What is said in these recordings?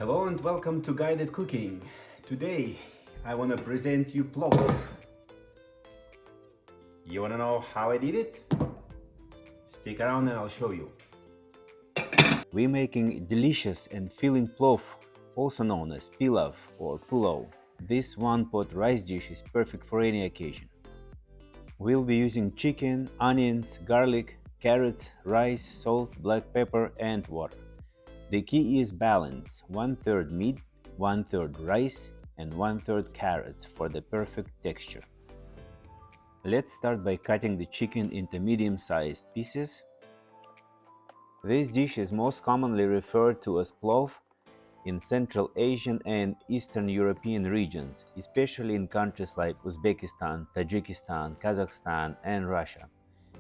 Hello and welcome to Guided Cooking. Today I want to present you Plov. You want to know how I did it? Stick around and I'll show you. We're making delicious and filling Plov, also known as Pilav or Pulao. This one-pot rice dish is perfect for any occasion. We'll be using chicken, onions, garlic, carrots, rice, salt, black pepper and water. The key is balance: 1/3 meat, 1/3 rice and 1/3 carrots for the perfect texture. Let's start by cutting the chicken into medium-sized pieces. This dish is most commonly referred to as plov in Central Asian and Eastern European regions, especially in countries like Uzbekistan, Tajikistan, Kazakhstan and Russia.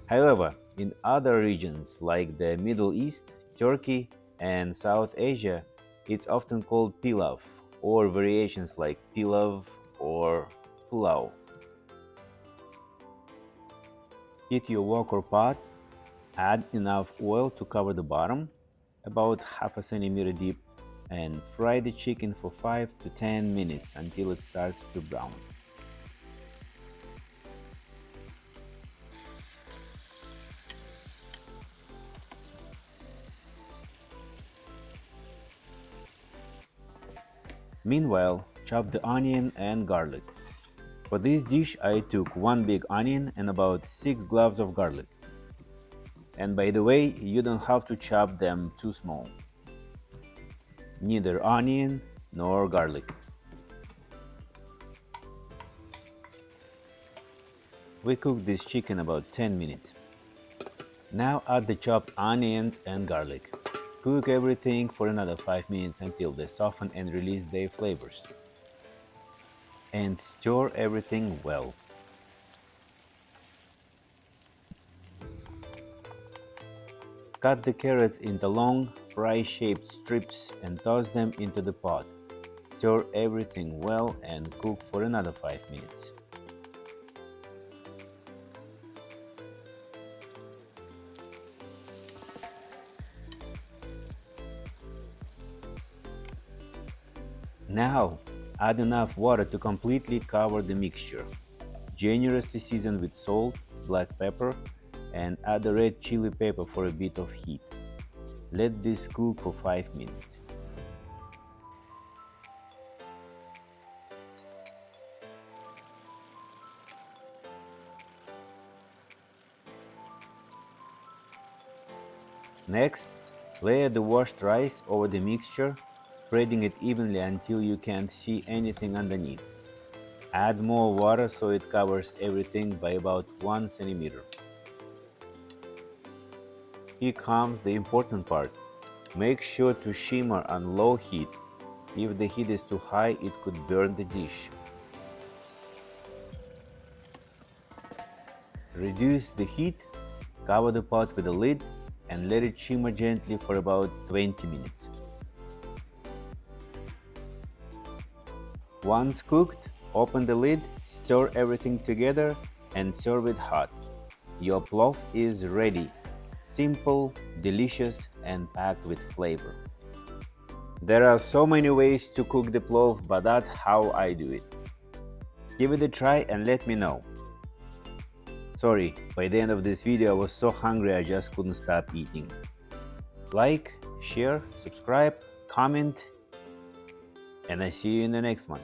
However, in other regions like the Middle East, Turkey and South Asia, it's often called Pilav, or variations like Pilav or Pulao. Heat your wok or pot, add enough oil to cover the bottom, about half a centimeter deep, and fry the chicken for 5 to 10 minutes until it starts to brown. Meanwhile, chop the onion and garlic. For this dish I took 1 big onion and about 6 cloves of garlic. And by the way, you don't have to chop them too small. Neither onion nor garlic. We cooked this chicken about 10 minutes. Now add the chopped onions and garlic. Cook everything for another 5 minutes until they soften and release their flavors. And stir everything well. Cut the carrots into long, fry-shaped strips and toss them into the pot. Stir everything well and cook for another 5 minutes. Now, add enough water to completely cover the mixture. Generously season with salt, black pepper, and add the red chili pepper for a bit of heat. Let this cook for 5 minutes. Next, layer the washed rice over the mixture, spreading it evenly until you can't see anything underneath. Add more water so it covers everything by about 1 centimeter. Here comes the important part. Make sure to simmer on low heat. If the heat is too high, it could burn the dish. Reduce the heat, cover the pot with a lid, and let it simmer gently for about 20 minutes. Once cooked, open the lid, stir everything together, and serve it hot. Your plov is ready. Simple, delicious, and packed with flavor. There are so many ways to cook the plov, but that's how I do it. Give it a try and let me know. Sorry, by the end of this video I was so hungry I just couldn't stop eating. Like, share, subscribe, comment, and I see you in the next one.